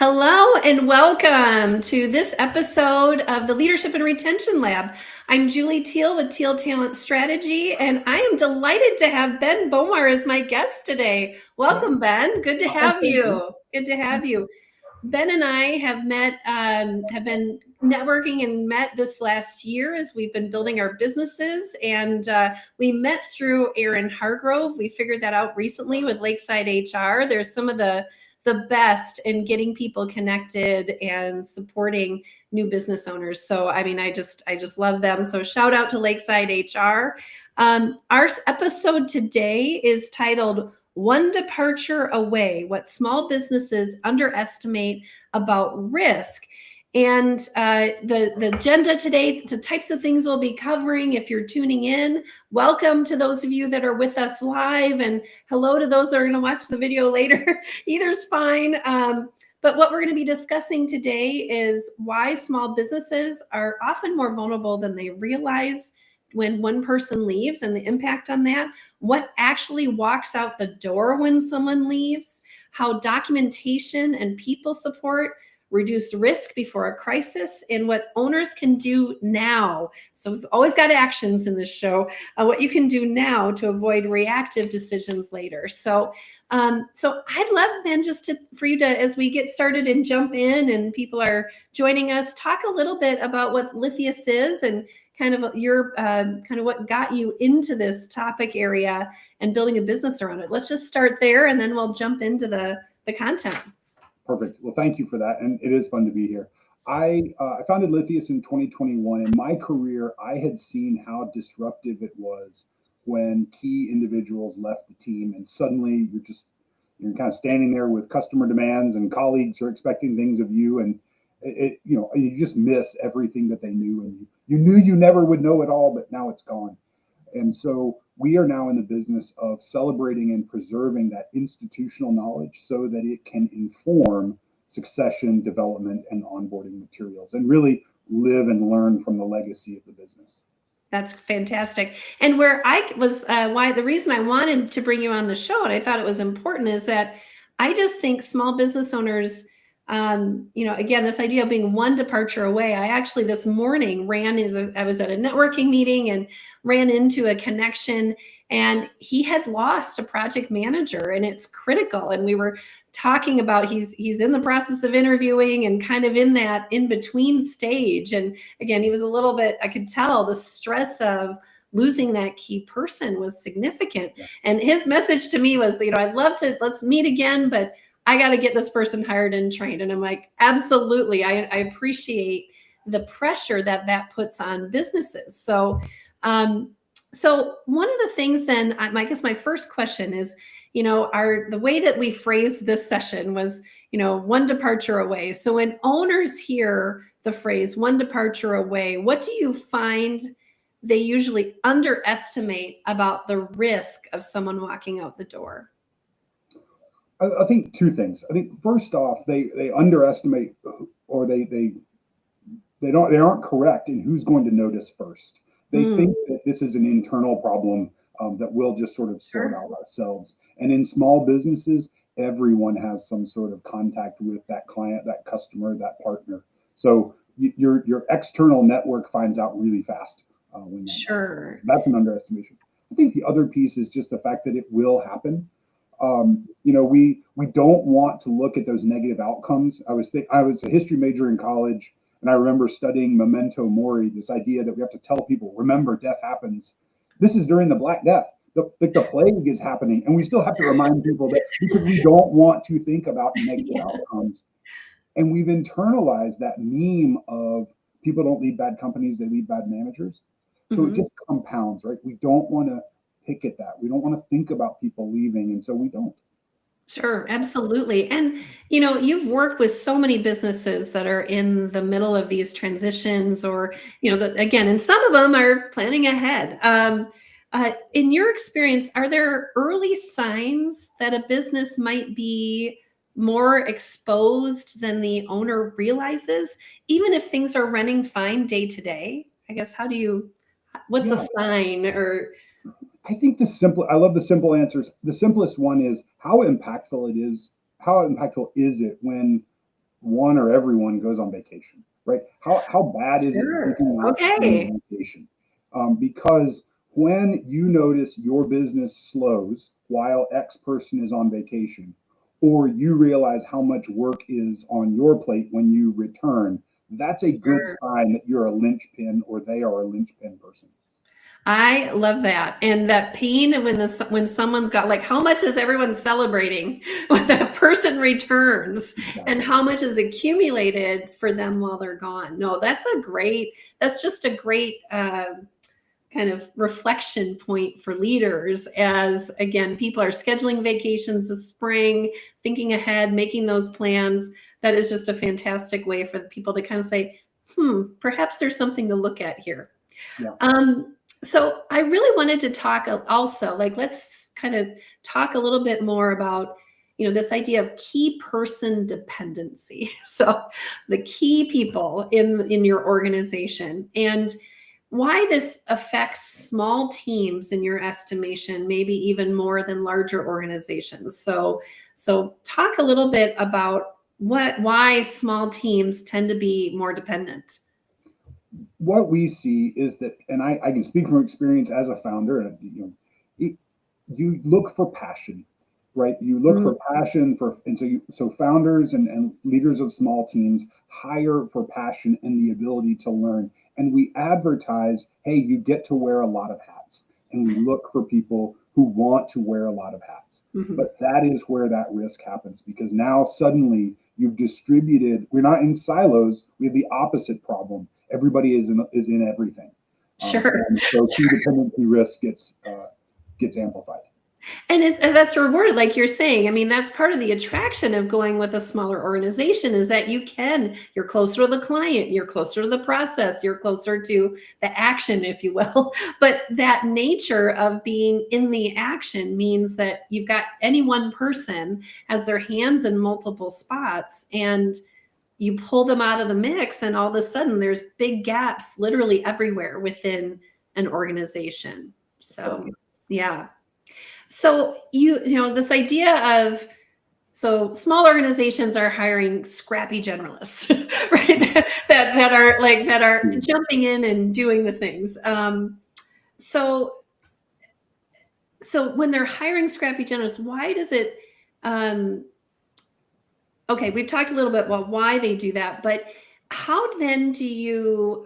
Hello and welcome to this episode of the Leadership and Retention Lab. I'm Julie Thiel with Thiel Talent Strategy, and I am delighted to have Ben Bomar as my guest today. Welcome, Ben. Good to have you. Good to have you. Ben and I have have been networking and met this last year as we've been building our businesses. And we met through Aaron Hargrove. We figured that out recently with Lakeside HR. There's some of the best in getting people connected and supporting new business owners. So, I mean, I just love them. So shout out to Lakeside HR. Our episode today is titled One Departure Away, What Small Businesses Underestimate About Risk. And the agenda today, the types of things we'll be covering if you're tuning in. Welcome to those of you that are with us live, and hello to those that are going to watch the video later. Either's fine. But what we're going to be discussing today is why small businesses are often more vulnerable than they realize when one person leaves and the impact on that, what actually walks out the door when someone leaves, how documentation and people support reduce risk before a crisis, and what owners can do now. So we've always got actions in this show, what you can do now to avoid reactive decisions later. So I'd love, Ben, for you to, as we get started and jump in and people are joining us, talk a little bit about what Lithyus is and kind of your what got you into this topic area and building a business around it. Let's just start there, and then we'll jump into the content. Perfect. Well, thank you for that. And it is fun to be here. I founded Lithyus in 2021. In my career, I had seen how disruptive it was when key individuals left the team, and suddenly you're kind of standing there with customer demands and colleagues are expecting things of you, and you just miss everything that they knew, and you knew you never would know it all, but now it's gone. And so we are now in the business of celebrating and preserving that institutional knowledge so that it can inform succession, development, and onboarding materials, and really live and learn from the legacy of the business. That's fantastic. And where I was, the reason I wanted to bring you on the show, and I thought it was important, is that I just think small business owners, again, this idea of being one departure away. I actually this morning I was at a networking meeting and ran into a connection, and he had lost a project manager, and it's critical. And we were talking about he's in the process of interviewing and kind of in that in between stage. And again, he was a little bit, I could tell the stress of losing that key person was significant. Yeah. And his message to me was, I'd love to, let's meet again, but I got to get this person hired and trained. And I'm like, absolutely. I appreciate the pressure that puts on businesses. So one of the things then, I guess my first question is, the way that we phrased this session was, one departure away. So when owners hear the phrase one departure away, what do you find they usually underestimate about the risk of someone walking out the door? I think two things. I think first off, they underestimate, or they aren't correct in who's going to notice first. They think that this is an internal problem that we'll just sort of sort out ourselves. And in small businesses, everyone has some sort of contact with that client, that customer, that partner. So your external network finds out really fast. That's an underestimation. I think the other piece is just the fact that it will happen. We don't want to look at those negative outcomes. I was a history major in college, and I remember studying memento mori, this idea that we have to tell people, remember, death happens. This is during the Black Death. The plague is happening, and we still have to remind people that, because we don't want to think about negative outcomes. And we've internalized that meme of people don't lead bad companies, they lead bad managers. So it just compounds, right? We don't want to pick at that. We don't want to think about people leaving, and so we don't. Sure, absolutely. And, you've worked with so many businesses that are in the middle of these transitions, or, again, and some of them are planning ahead. In your experience, are there early signs that a business might be more exposed than the owner realizes, even if things are running fine day to day? I guess, what's a sign? Or I think I love the simple answers. The simplest one is how impactful it is. How impactful is it when one or everyone goes on vacation, right? How bad is it Sure. thinking not Okay. on vacation? Because when you notice your business slows while X person is on vacation, or you realize how much work is on your plate when you return, that's a good Sure. sign that you're a linchpin or they are a linchpin person. I love that. And that pain when someone's got, like, how much is everyone celebrating when that person returns and Exactly. how much is accumulated for them while they're gone. No, that's just a great kind of reflection point for leaders as, again, people are scheduling vacations this spring, thinking ahead, making those plans. That is just a fantastic way for the people to kind of say, perhaps there's something to look at here. Yeah. So I really wanted to talk also, like, let's kind of talk a little bit more about, this idea of key person dependency. So the key people in your organization, and why this affects small teams in your estimation, maybe even more than larger organizations. So talk a little bit about why small teams tend to be more dependent. What we see is that, and I can speak from experience as a founder, and it, you look for passion, right? You look Mm, for passion and so founders and leaders of small teams hire for passion and the ability to learn. And we advertise, hey, you get to wear a lot of hats. And we look for people who want to wear a lot of hats. mhm. But that is where that risk happens because now suddenly you've distributed, we're not in silos, we have the opposite problem. Everybody is in everything. Sure. And so key dependency risk gets amplified. And that's rewarded, like you're saying. I mean, that's part of the attraction of going with a smaller organization is that you're closer to the client, you're closer to the process, you're closer to the action, if you will. But that nature of being in the action means that you've got any one person has their hands in multiple spots, and you pull them out of the mix, and all of a sudden there's big gaps literally everywhere within an organization. So, yeah. So this idea of, so small organizations are hiring scrappy generalists, right? that are jumping in and doing the things. So so when they're hiring scrappy generalists, why does it? Um, okay, we've talked a little bit about why they do that, but how then do you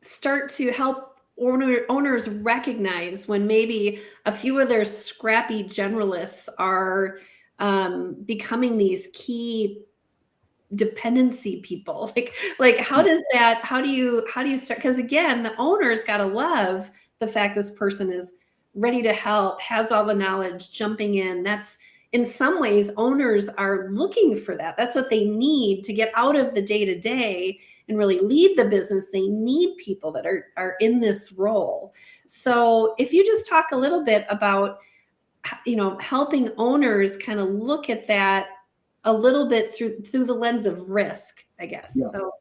start to help owners recognize when maybe a few of their scrappy generalists are becoming these key dependency people? Like how do you start, because again, the owner's got to love the fact this person is ready to help, has all the knowledge, jumping in. That's, in some ways, owners are looking for that. That's what they need to get out of the day to day and really lead the business. They need people that are in this role. So if you just talk a little bit about helping owners kind of look at that a little bit through the lens of risk, I guess. Yeah. So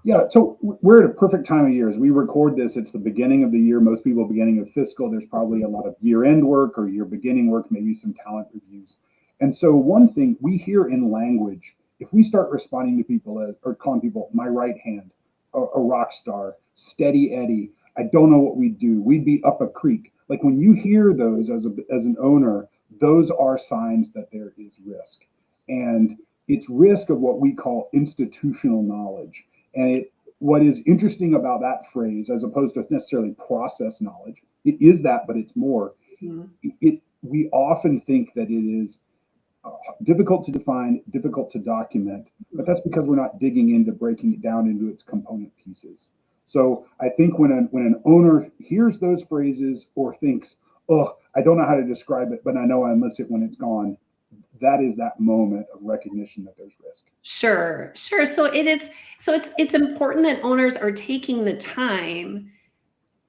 Yeah, so we're at a perfect time of year. As we record this, it's the beginning of the year. Most people beginning of fiscal. There's probably a lot of year-end work or year beginning work, maybe some talent reviews. And so one thing we hear in language, if we start responding to people or calling people my right hand, a rock star, steady Eddie, I don't know what we'd do. We'd be up a creek. Like when you hear those as an owner, those are signs that there is risk. And it's risk of what we call institutional knowledge. And what is interesting about that phrase, as opposed to necessarily process knowledge, it is that, but it's more. mhm. We often think that it is difficult to define, difficult to document, but that's because we're not digging into breaking it down into its component pieces. So I think when an owner hears those phrases or thinks, "Oh, I don't know how to describe it, but I know I miss it when it's gone," that is that moment of recognition that there's risk. Sure. So it's important that owners are taking the time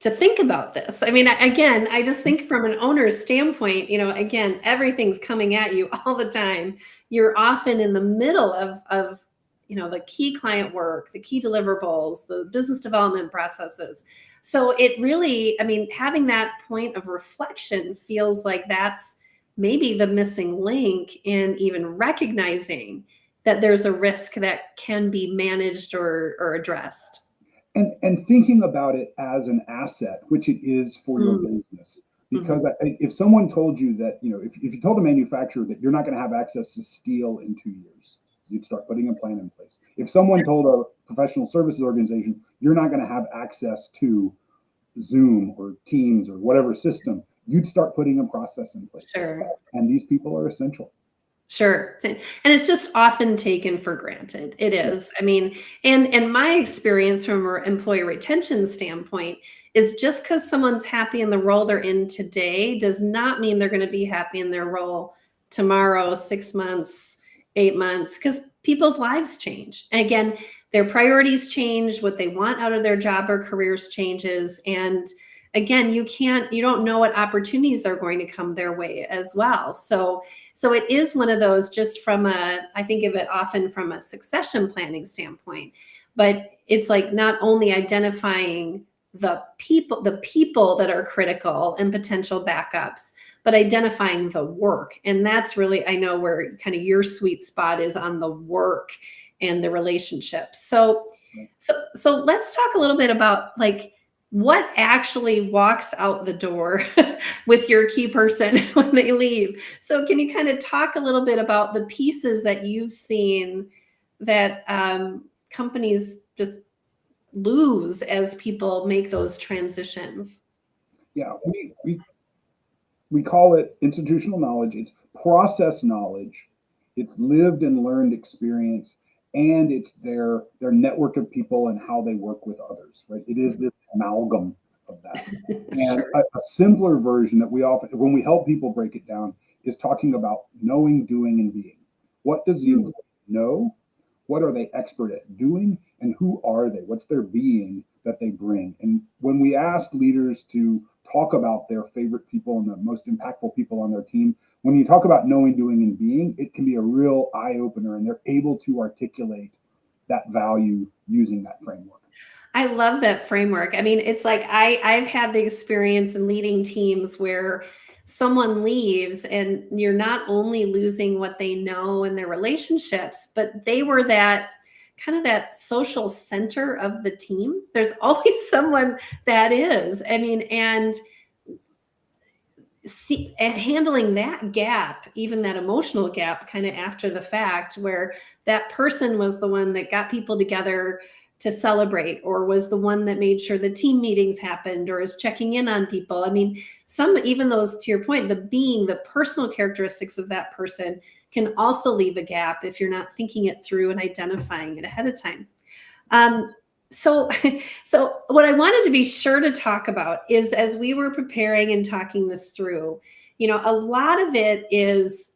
to think about this. I mean, again, I just think from an owner's standpoint, again, everything's coming at you all the time. You're often in the middle of the key client work, the key deliverables, the business development processes. So it really, I mean, having that point of reflection feels like that's maybe the missing link in even recognizing that there's a risk that can be managed or addressed. And thinking about it as an asset, which it is for your business. Because if someone told you that, if you told a manufacturer that you're not going to have access to steel in 2 years, you'd start putting a plan in place. If someone told a professional services organization, you're not going to have access to Zoom or Teams or whatever system, you'd start putting a process in place. Sure. And these people are essential. Sure. And it's just often taken for granted. It is. I mean, and my experience from an employee retention standpoint is just because someone's happy in the role they're in today does not mean they're going to be happy in their role tomorrow, 6 months, 8 months, because people's lives change. And again, their priorities change, what they want out of their job or careers changes. And again, you don't know what opportunities are going to come their way as well. So it is one of those, just from I think of it often from a succession planning standpoint, but it's like not only identifying the people that are critical and potential backups, but identifying the work. And that's really, I know, where kind of your sweet spot is on the work and the relationships. So let's talk a little bit about like what actually walks out the door with your key person when they leave. So can you kind of talk a little bit about the pieces that you've seen that companies just lose as people make those transitions? Yeah, we call it institutional knowledge. It's process knowledge. It's lived and learned experience, and it's their network of people and how they work with others, right? It is this amalgam of that. And Sure. a simpler version that we often, when we help people break it down, is talking about knowing, doing, and being. What does the employee know? What are they expert at doing? And who are they? What's their being that they bring? And when we ask leaders to talk about their favorite people and the most impactful people on their team, when you talk about knowing, doing, and being, it can be a real eye opener, and they're able to articulate that value using that framework. I love that framework. I mean, it's like I've had the experience in leading teams where someone leaves and you're not only losing what they know and their relationships, but they were that kind of that social center of the team. There's always someone that is. I mean, and handling that gap, even that emotional gap, kind of after the fact, where that person was the one that got people together to celebrate, or was the one that made sure the team meetings happened, or is checking in on people. I mean, even those, to your point, the personal characteristics of that person can also leave a gap if you're not thinking it through and identifying it ahead of time. So what I wanted to be sure to talk about is, as we were preparing and talking this through, a lot of it is,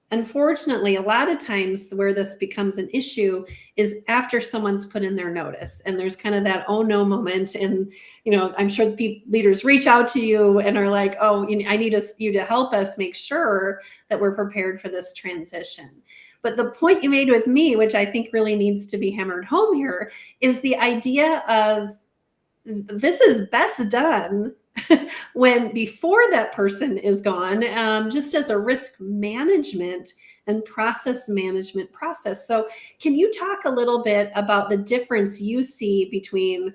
unfortunately, a lot of times where this becomes an issue is after someone's put in their notice, and there's kind of that, oh no moment. And, I'm sure leaders reach out to you and are like, oh, I need you to help us make sure that we're prepared for this transition. But the point you made with me, which I think really needs to be hammered home here, is the idea of this is best done before that person is gone, just as a risk management and process management process. So can you talk a little bit about the difference you see between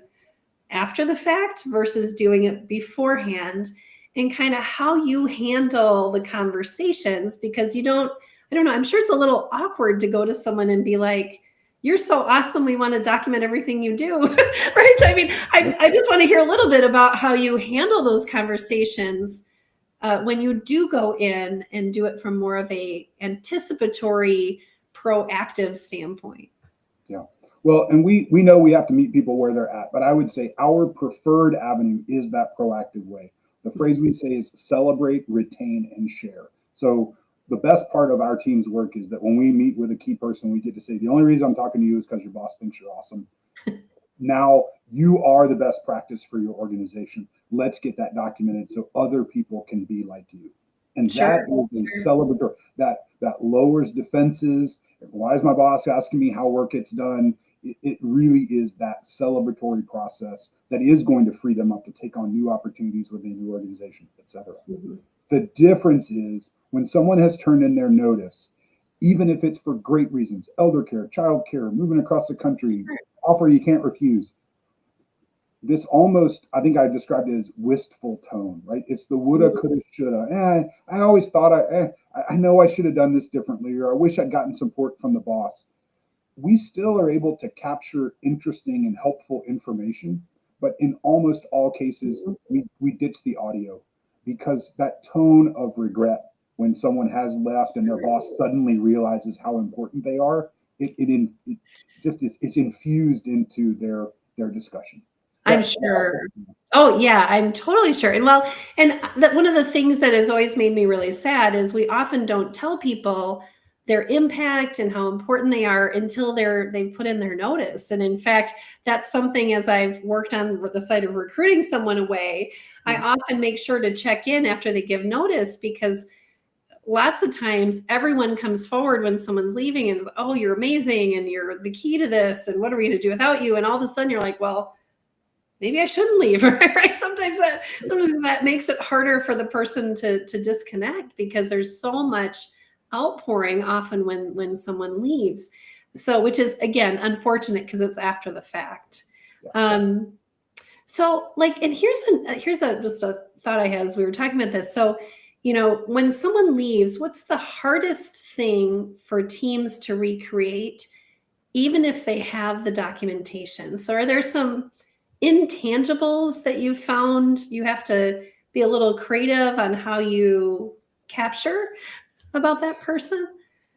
after the fact versus doing it beforehand, and kind of how you handle the conversations? Because I don't know, I'm sure it's a little awkward to go to someone and be like, you're so awesome, we want to document everything you do, right? I mean, I just want to hear a little bit about how you handle those conversations when you do go in and do it from more of a anticipatory, proactive standpoint. Yeah. Well, and we know we have to meet people where they're at, but I would say our preferred avenue is that proactive way. The phrase we say is celebrate, retain, and share. So the best part of our team's work is that when we meet with a key person, we get to say, the only reason I'm talking to you is because your boss thinks you're awesome. Now you are the best practice for your organization. Let's get that documented so other people can be like you. And Sure. that is a celebratory, that lowers defenses. Why is my boss asking me how work gets done? It really is that celebratory process that is going to free them up to take on new opportunities within the organization, et cetera. The difference is when someone has turned in their notice, even if it's for great reasons, elder care, child care, moving across the country, offer you can't refuse. This almost, I think I described it as wistful tone, right? It's the woulda, coulda, shoulda. I always thought I know I should have done this differently, or I wish I'd gotten support from the boss. We still are able to capture interesting and helpful information, but in almost all cases, we ditch the audio because that tone of regret when someone has left and their boss suddenly realizes how important they are, it just is, it's infused into their discussion. I'm sure. Oh yeah, I'm totally sure. And well, and that one of the things that has always made me really sad is we often don't tell people their impact and how important they are until they've put in their notice. And in fact, that's something as I've worked on the side of recruiting someone away, I often make sure to check in after they give notice because lots of times everyone comes forward when someone's leaving and, oh, you're amazing and you're the key to this and what are we going to do without you? And all of a sudden you're like, well, maybe I shouldn't leave, right? Sometimes that makes it harder for the person to disconnect because there's so much outpouring often when someone leaves. So, which is again unfortunate because it's after the fact. So, like, and here's just a thought I had as we were talking about this. So, when someone leaves, what's the hardest thing for teams to recreate, even if they have the documentation? So, are there some intangibles that you've found you have to be a little creative on how you capture about that person?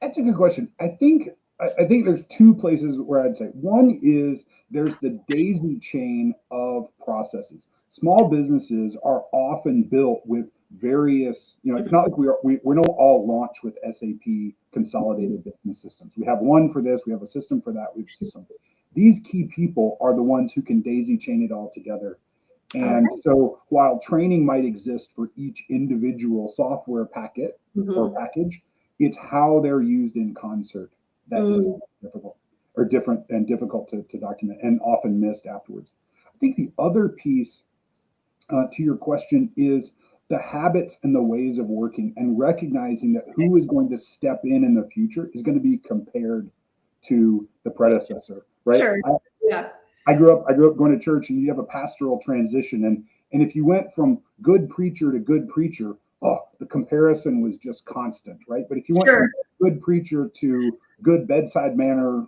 That's a good question. I think there's two places where I'd say one is there's the daisy chain of processes. Small businesses are often built with various, it's not like we don't all launch with SAP consolidated business systems. We have one for this, we have a system for that, we have a system. These key people are the ones who can daisy chain it all together. And so while training might exist for each individual software packet or package, it's how they're used in concert that is difficult or different and difficult to document and often missed afterwards. I think the other piece to your question is the habits and the ways of working and recognizing that who is going to step in the future is going to be compared to the predecessor, right? Sure. Yeah. I grew up going to church, and you have a pastoral transition, and if you went from good preacher to good preacher, the comparison was just constant, right? But if you went from good preacher to good bedside manner,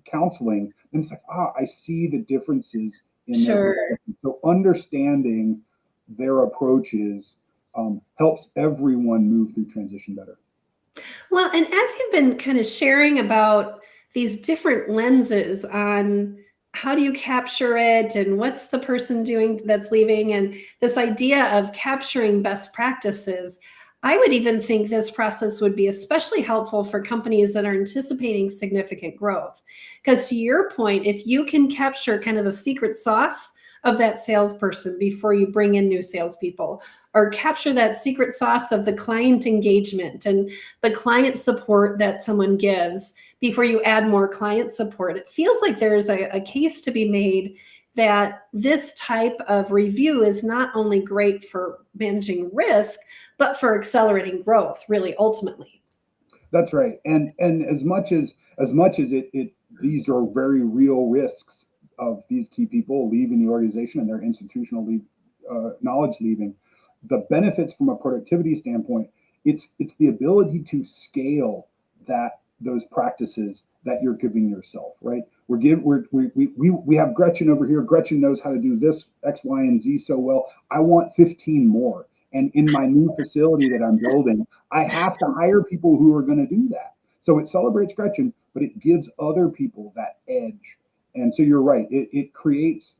counseling, then it's like, I see the differences in their so understanding their approaches helps everyone move through transition better. Well, and as you've been kind of sharing about these different lenses on how do you capture it and what's the person doing that's leaving and this idea of capturing best practices, I would even think this process would be especially helpful for companies that are anticipating significant growth. Because to your point, if you can capture kind of the secret sauce of that salesperson before you bring in new salespeople, or capture that secret sauce of the client engagement and the client support that someone gives before you add more client support, it feels like there's a case to be made that this type of review is not only great for managing risk, but for accelerating growth, really, ultimately. That's right. And as much as it these are very real risks of these key people leaving the organization and their institutional knowledge leaving, the benefits from a productivity standpoint, it's the ability to scale those practices that you're giving yourself, right? We have Gretchen over here. Gretchen knows how to do this X, Y, and Z so well. I want 15 more. And in my new facility that I'm building, I have to hire people who are going to do that. So it celebrates Gretchen, but it gives other people that edge. And so you're right. It creates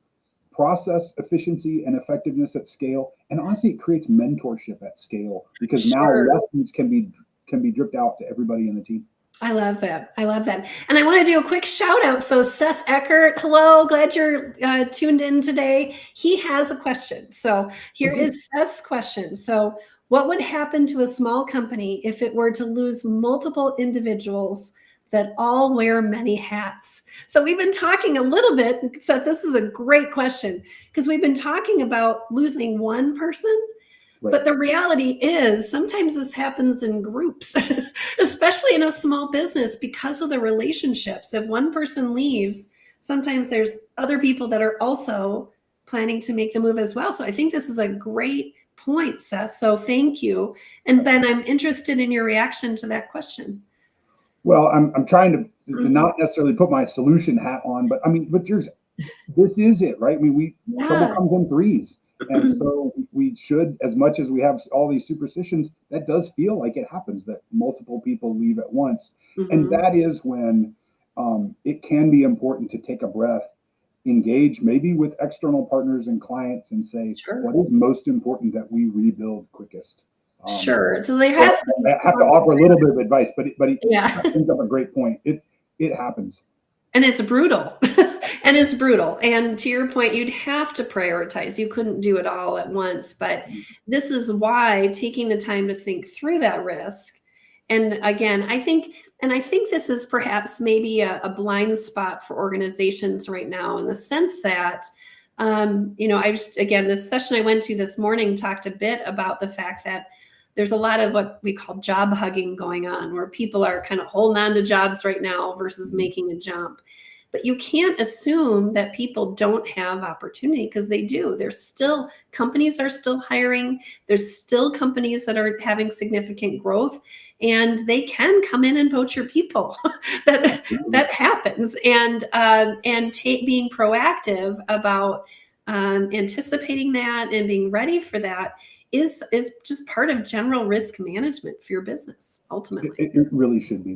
process efficiency and effectiveness at scale. And honestly, it creates mentorship at scale because now lessons can be dripped out to everybody in the team. I love that. I love that. And I want to do a quick shout out. So Seth Eckert, hello, glad you're tuned in today. He has a question. So here is Seth's question. So what would happen to a small company if it were to lose multiple individuals that all wear many hats? So we've been talking a little bit, Seth, this is a great question because we've been talking about losing one person, Right. But the reality is sometimes this happens in groups, especially in a small business because of the relationships. If one person leaves, sometimes there's other people that are also planning to make the move as well. So I think this is a great point, Seth. So thank you. And Ben, I'm interested in your reaction to that question. Well, I'm trying to not necessarily put my solution hat on, but I mean, but this is it, right? I mean, trouble Yeah. comes in threes. And so we should, as much as we have all these superstitions, that does feel like it happens that multiple people leave at once. And that is when it can be important to take a breath, engage maybe with external partners and clients and say, Sure. what is most important that we rebuild quickest? Sure. So there has to be I have to offer a little bit of advice, but it yeah. brings up a great point. It happens. And it's brutal. And it's brutal. And to your point, you'd have to prioritize. You couldn't do it all at once. But this is why taking the time to think through that risk. And again, I think this is perhaps maybe a blind spot for organizations right now in the sense that, again, this session I went to this morning talked a bit about the fact that there's a lot of what we call job hugging going on, where people are kind of holding on to jobs right now versus making a jump. But you can't assume that people don't have opportunity because they do. Companies are still hiring. There's still companies that are having significant growth, and they can come in and poach your people. that happens. And being proactive about anticipating that and being ready for that is just part of general risk management for your business, ultimately. It really should be.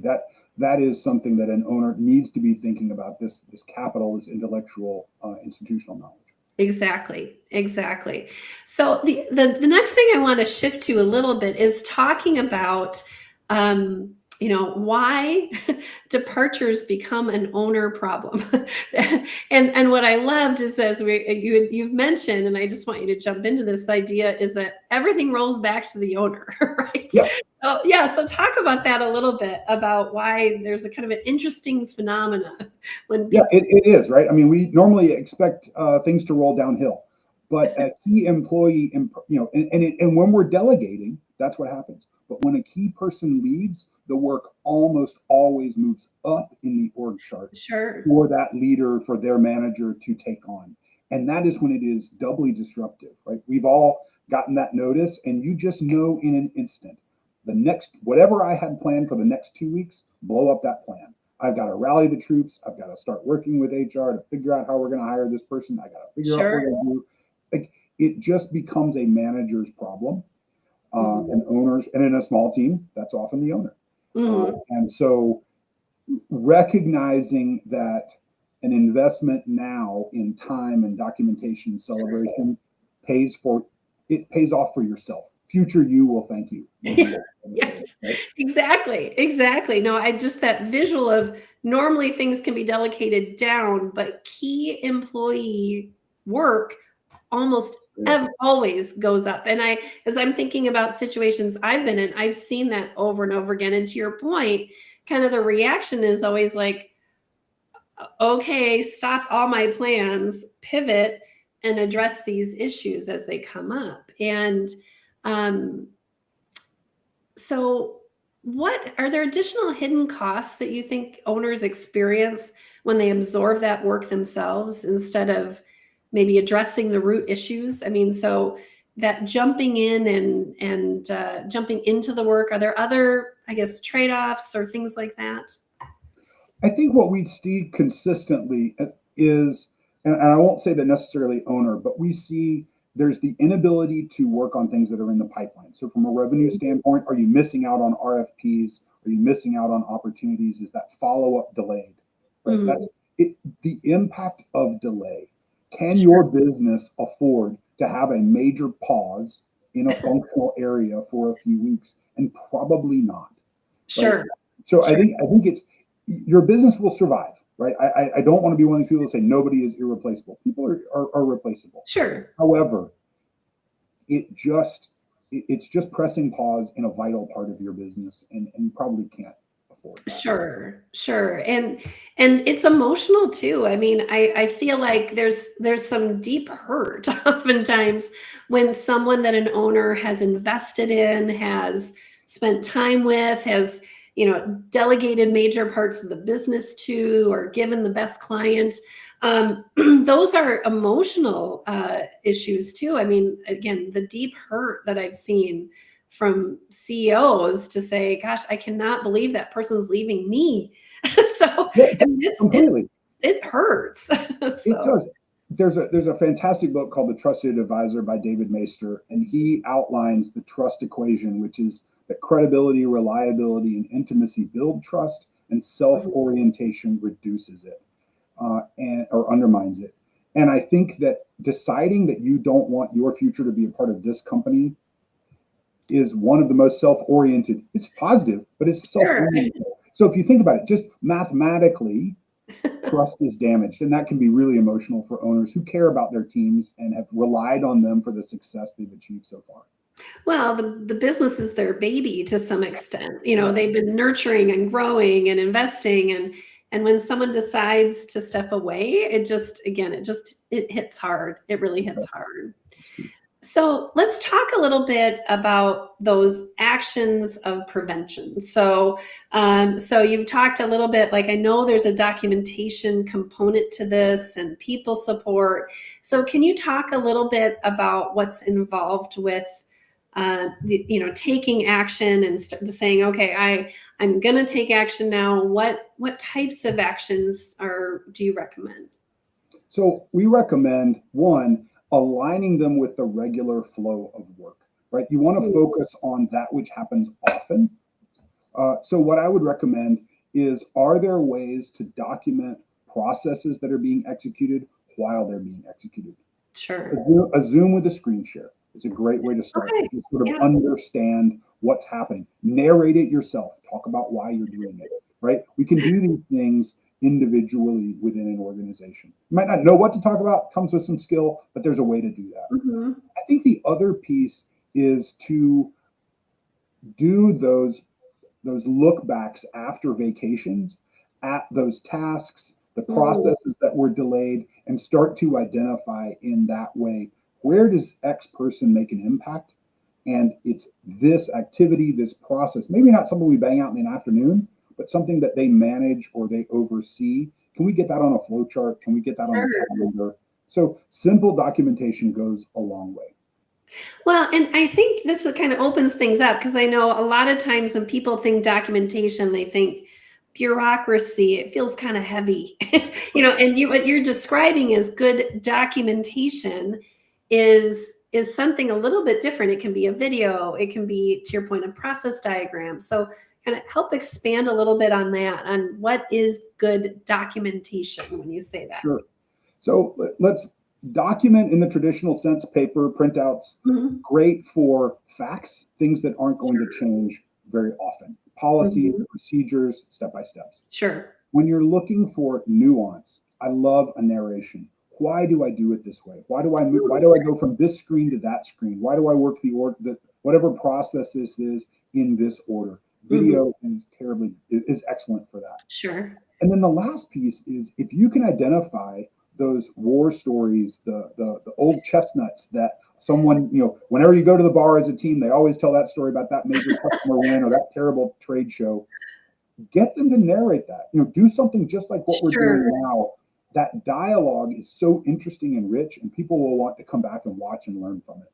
That is something that an owner needs to be thinking about. This capital, this intellectual, institutional knowledge. Exactly. So the next thing I want to shift to a little bit is talking about why departures become an owner problem. and what I loved is, as you've mentioned, and I just want you to jump into this idea, is that everything rolls back to the owner, right? Yeah. So talk about that a little bit, about why there's a kind of an interesting phenomena when people. Yeah, it is, right? I mean, we normally expect things to roll downhill, but a key employee, and when we're delegating, that's what happens. But when a key person leaves, the work almost always moves up in the org chart Sure. for that leader, for their manager to take on. And that is when it is doubly disruptive, right? We've all gotten that notice, and you just know in an instant, whatever I had planned for the next 2 weeks, blow up that plan. I've got to rally the troops. I've got to start working with HR to figure out how we're going to hire this person. I got to figure out what we're going to do. Like, it just becomes a manager's problem. And owners, and in a small team, that's often the owner. And so recognizing that an investment now in time and documentation celebration pays off for yourself. Future you will thank you. Yes, right? Exactly. No, that visual of normally things can be delegated down, but key employee work almost always goes up. And as I'm thinking about situations I've been in, I've seen that over and over again. And to your point, kind of the reaction is always like, okay, stop all my plans, pivot, and address these issues as they come up. And so what are there additional hidden costs that you think owners experience when they absorb that work themselves instead of maybe addressing the root issues? I mean, so that jumping in and jumping into the work, are there other, I guess, trade-offs or things like that? I think what we see consistently is, and I won't say that necessarily owner, but we see there's the inability to work on things that are in the pipeline. So from a revenue standpoint, are you missing out on RFPs? Are you missing out on opportunities? Is that follow-up delayed? Right? That's it. The impact of delay. Can your business afford to have a major pause in a functional area for a few weeks? And probably not. Sure. Right? So I think it's, your business will survive, right? I don't want to be one of these people that say nobody is irreplaceable. People are replaceable. Sure. However, it's just pressing pause in a vital part of your business, and you probably can't afford that. Sure. And it's emotional too. I mean, I feel like there's some deep hurt oftentimes when someone that an owner has invested in, has spent time with, has, delegated major parts of the business to, or given the best client. Those are emotional issues too. I mean, again, the deep hurt that I've seen from CEOs to say, "Gosh, I cannot believe that person's leaving me." So, Yeah, I mean, completely. it hurts. It So, does. There's a fantastic book called The Trusted Advisor by David Maister, and he outlines the trust equation, which is that credibility, reliability, and intimacy build trust, and self-orientation reduces it, and or undermines it. And I think that deciding that you don't want your future to be a part of this company is one of the most self-oriented. It's positive, but it's sure. self-oriented. So if you think about it, just mathematically, trust is damaged, and that can be really emotional for owners who care about their teams and have relied on them for the success they've achieved so far. Well, the business is their baby to some extent. Yeah. They've been nurturing and growing and investing, and when someone decides to step away, it hits hard. It really hits hard. So let's talk a little bit about those actions of prevention. So you've talked a little bit, like I know there's a documentation component to this and people support. So can you talk a little bit about what's involved with, taking action and saying, okay, I'm going to take action now. What types of actions do you recommend? So we recommend one, aligning them with the regular flow of work, right? You want to focus on that which happens often. So what I would recommend is, are there ways to document processes that are being executed while they're being executed? Sure. A Zoom with a screen share is a great way to start. Okay. To sort of understand what's happening. Narrate it yourself. Talk about why you're doing it, right? We can do these things individually within an organization. You might not know what to talk about, comes with some skill, but there's a way to do that. Mm-hmm. I think the other piece is to do those look backs after vacations at those tasks, the processes that were delayed, and start to identify in that way, where does X person make an impact? And it's this activity, this process, maybe not something we bang out in the afternoon, but something that they manage or they oversee. Can we get that on a flow chart? Can we get that on a calendar? So simple documentation goes a long way. Well, and I think this kind of opens things up, because I know a lot of times when people think documentation, they think bureaucracy. It feels kind of heavy, And what you're describing as good documentation is something a little bit different. It can be a video. It can be, to your point, a process diagram. So kind of help expand a little bit on that, on what is good documentation when you say that. Sure. So let's document in the traditional sense, paper, printouts, great for facts, things that aren't going to change very often. Policies, procedures, step-by-steps. Sure. When you're looking for nuance, I love a narration. Why do I do it this way? Why do I move? Why do I go from this screen to that screen? Why do I work whatever process this is in this order? Video is excellent for that. Sure. And then the last piece is, if you can identify those war stories, the old chestnuts that someone, whenever you go to the bar as a team, they always tell that story about that major customer win or that terrible trade show. Get them to narrate that. Do something just like what we're doing now. That dialogue is so interesting and rich, and people will want to come back and watch and learn from it.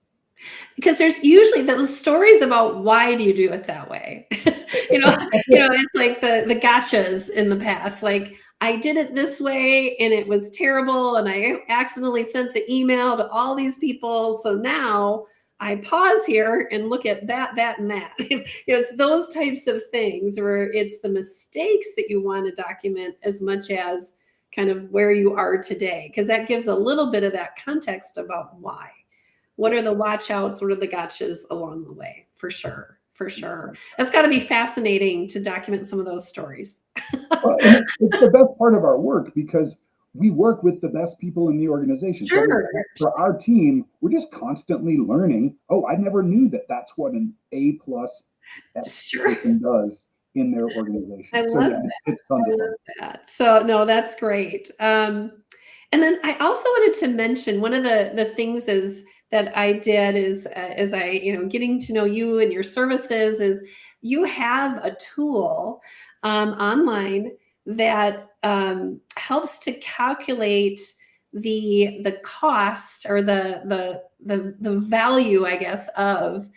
Because there's usually those stories about, why do you do it that way? It's like the gotchas in the past. Like, I did it this way and it was terrible, and I accidentally sent the email to all these people. So now I pause here and look at that, and that. It's those types of things where it's the mistakes that you want to document as much as kind of where you are today, because that gives a little bit of that context about why. What are the watch outs? What are the gotchas along the way? For sure. It's got to be fascinating to document some of those stories. Well, it's the best part of our work, because we work with the best people in the organization. Sure. So for our team, we're just constantly learning. Oh, I never knew that's what an A+ person does. in their organization. I So love yeah, that. it's tons I of love fun. that. So no, that's great. And then I also wanted to mention one of the things is that I did is as I getting to know you and your services is you have a tool online that helps to calculate the cost or the value, I guess, of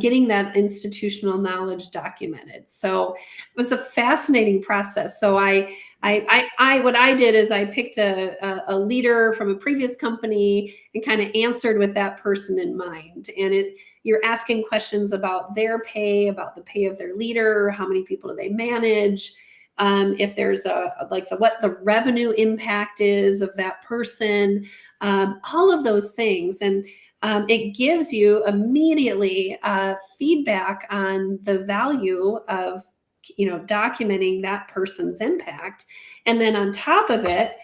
getting that institutional knowledge documented. So it was a fascinating process. So what I did is I picked a leader from a previous company and kind of answered with that person in mind. And you're asking questions about their pay, about the pay of their leader, how many people do they manage, if there's what the revenue impact is of that person, all of those things. And it gives you immediately feedback on the value of documenting that person's impact. And then on top of it,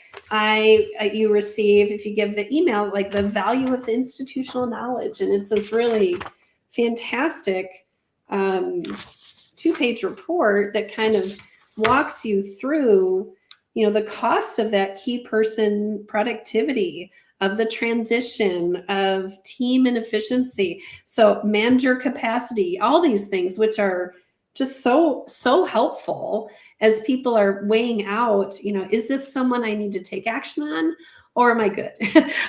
you receive, if you give the email, like the value of the institutional knowledge. And it's this really fantastic 2-page report that kind of walks you through the cost of that key person productivity, of the transition, of team and efficiency, so manager capacity, all these things, which are just so helpful as people are weighing out, is this someone I need to take action on, or am I good?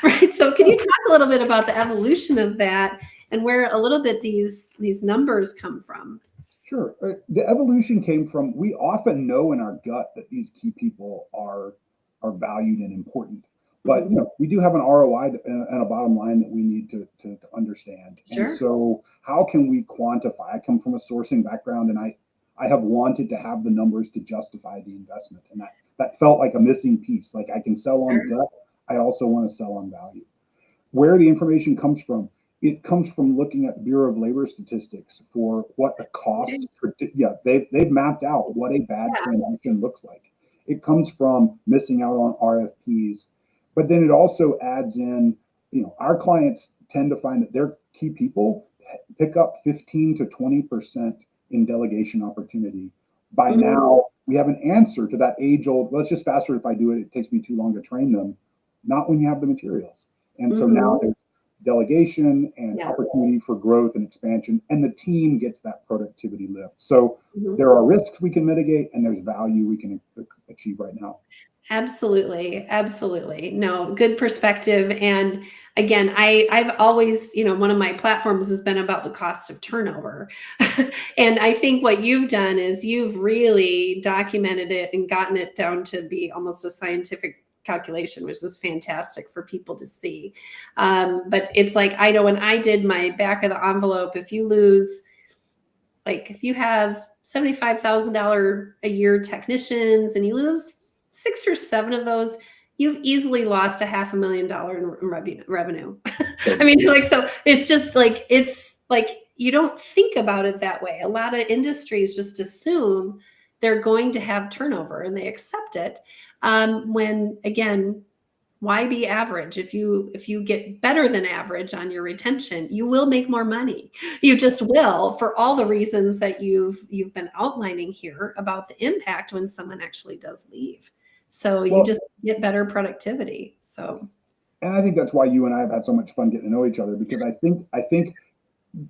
Right. So can you talk a little bit about the evolution of that and where a little bit these numbers come from? Sure. The evolution came from, we often know in our gut that these key people are valued and important. But we do have an ROI and a bottom line that we need to understand. Sure. And so how can we quantify? I come from a sourcing background, and I have wanted to have the numbers to justify the investment. And that felt like a missing piece. Like, I can sell on gut, I also want to sell on value. Where the information comes from, it comes from looking at Bureau of Labor statistics for what the cost. They've mapped out what a bad transition looks like. It comes from missing out on RFPs, but then it also adds in, our clients tend to find that their key people pick up 15 to 20% in delegation opportunity. By now, we have an answer to that age-old, well, it's just faster if I do it. It takes me too long to train them. Not when you have the materials. And so now there's delegation and opportunity for growth and expansion, and the team gets that productivity lift. So there are risks we can mitigate, and there's value we can achieve right now. Absolutely. Absolutely. No, good perspective. And again, I've always, one of my platforms has been about the cost of turnover. And I think what you've done is you've really documented it and gotten it down to be almost a scientific calculation, which is fantastic for people to see. But it's like, I know when I did my back of the envelope, if you have $75,000 a year technicians and you lose 6 or 7 of those, you've easily lost $500,000 in revenue. I mean, so it's just it's you don't think about it that way. A lot of industries just assume they're going to have turnover and they accept it. When again, why be average? If you get better than average on your retention, you will make more money. You just will, for all the reasons that you've been outlining here about the impact when someone actually does leave. So you just get better productivity. So, and I think that's why you and I have had so much fun getting to know each other, because I think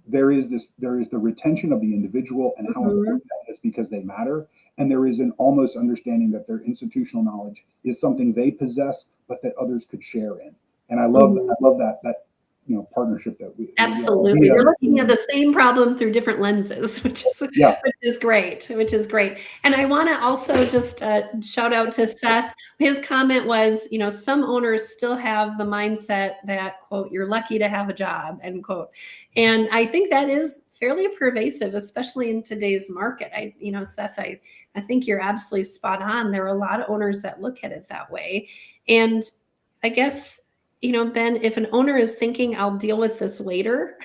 there is the retention of the individual and how important that is, because they matter. And there is an almost understanding that their institutional knowledge is something they possess, but that others could share in. And I love that partnership that we absolutely. You're looking at the same problem through different lenses, which is great. And I want to also just shout out to Seth. His comment was, some owners still have the mindset that, quote, you're lucky to have a job, end quote. And I think that is fairly pervasive, especially in today's market. Seth, I think you're absolutely spot on. There are a lot of owners that look at it that way. And I guess, Ben, if an owner is thinking, I'll deal with this later,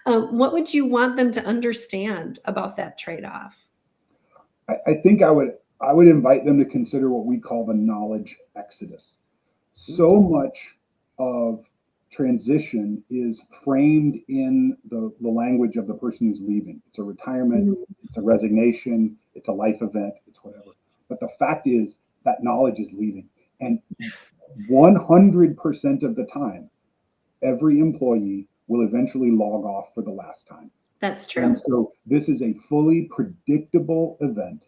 what would you want them to understand about that trade-off? I think I would invite them to consider what we call the knowledge exodus. So much of transition is framed in the language of the person who's leaving. It's a retirement, it's a resignation, it's a life event, it's whatever. But the fact is that knowledge is leaving. And 100% of the time, every employee will eventually log off for the last time. That's true. And so this is a fully predictable event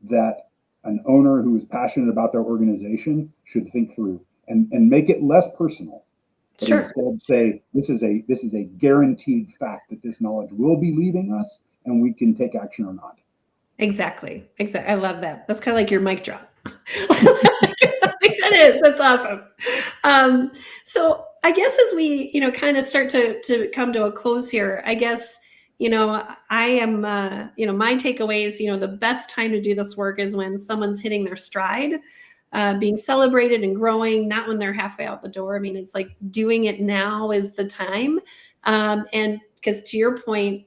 that an owner who is passionate about their organization should think through and make it less personal. But Sure. instead say, this is a guaranteed fact that this knowledge will be leaving us and we can take action or not. Exactly. I love that. That's kind of like your mic drop. That is. That's awesome. So I guess as we, kind of start to come to a close here, I guess, I am, my takeaways, the best time to do this work is when someone's hitting their stride, being celebrated and growing, not when they're halfway out the door. I mean, it's like doing it now is the time. And because to your point,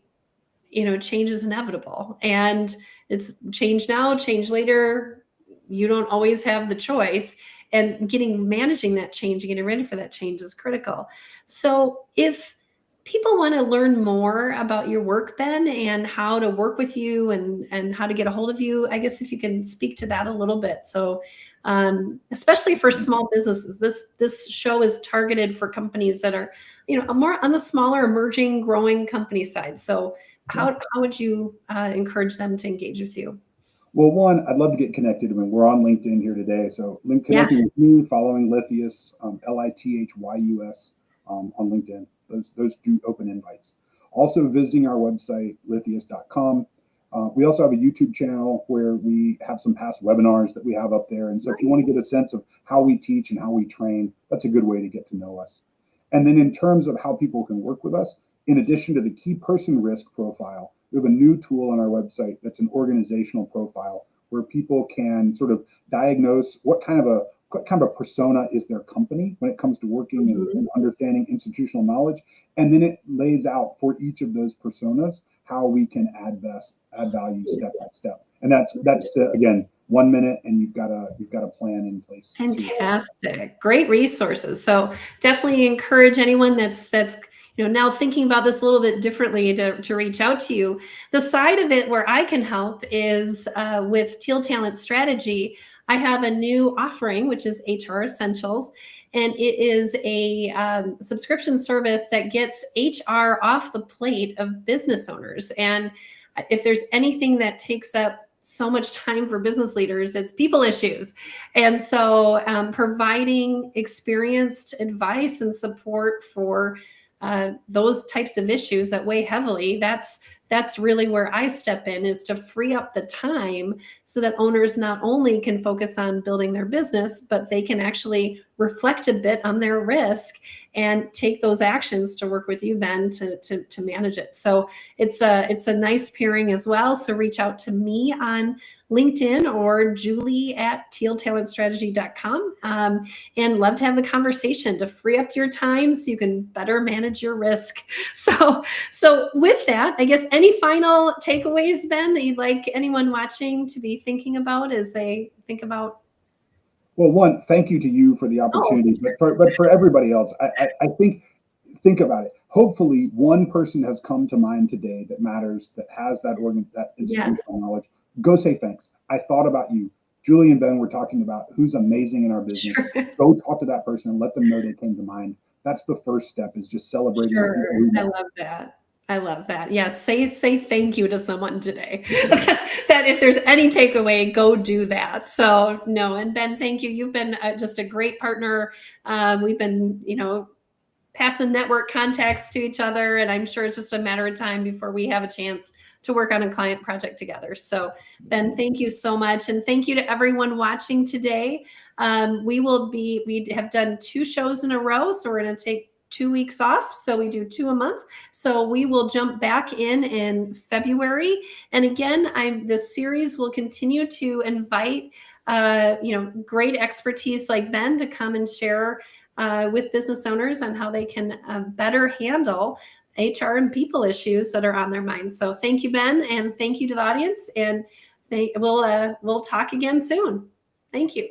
change is inevitable, and it's change now, change later. You don't always have the choice, and managing that change and getting ready for that change is critical. So if people want to learn more about your work, Ben, and how to work with you and how to get a hold of you, I guess if you can speak to that a little bit. So especially for small businesses, this show is targeted for companies that are, more on the smaller, emerging, growing company side. So how would you encourage them to engage with you? Well, one, I'd love to get connected. I mean, we're on LinkedIn here today. So connecting with me, following Lithyus, Lithyus on LinkedIn. Those do open invites. Also visiting our website, lithyus.com. We also have a YouTube channel where we have some past webinars that we have up there. And so if you want to get a sense of how we teach and how we train, that's a good way to get to know us. And then in terms of how people can work with us, in addition to the key person risk profile, we have a new tool on our website that's an organizational profile where people can sort of diagnose what kind of a persona is their company when it comes to working and understanding institutional knowledge. And then it lays out for each of those personas how we can add value step by step. And that's again, 1 minute, and you've got a plan in place. Fantastic. Great resources. So definitely encourage anyone that's now thinking about this a little bit differently to reach out to you. The side of it where I can help is with Thiel Talent Strategy. I have a new offering, which is HR Essentials, and it is a subscription service that gets HR off the plate of business owners. And if there's anything that takes up so much time for business leaders, it's people issues. And so providing experienced advice and support for those types of issues that weigh heavily, that's really where I step in, is to free up the time so that owners not only can focus on building their business, but they can actually reflect a bit on their risk and take those actions to work with you, Ben, to manage it. So it's a nice pairing as well. So reach out to me on LinkedIn or julie@thieltalentstrategy.com, and love to have the conversation to free up your time so you can better manage your risk. So with that, I guess any final takeaways, Ben, that you'd like anyone watching to be thinking about as they think about? Well, one, thank you to you for the opportunity, but for everybody else, I think about it. Hopefully, one person has come to mind today that matters, that has that institutional knowledge. Go say thanks. I thought about you. Julie and Ben were talking about who's amazing in our business. Sure. Go talk to that person and let them know they came to mind. That's the first step, is just celebrating. Sure. I love that. Yes. Say thank you to someone today. That if there's any takeaway, go do that. So no, and Ben, thank you. You've been just a great partner. We've been, passing network contacts to each other, and I'm sure it's just a matter of time before we have a chance to work on a client project together. So Ben, thank you so much. And thank you to everyone watching today. We have done 2 shows in a row, so we're going to take 2 weeks off. So we do 2 a month. So we will jump back in February. And again, this series will continue to invite, great expertise like Ben to come and share with business owners on how they can better handle HR and people issues that are on their minds. So thank you, Ben, and thank you to the audience. And we'll talk again soon. Thank you.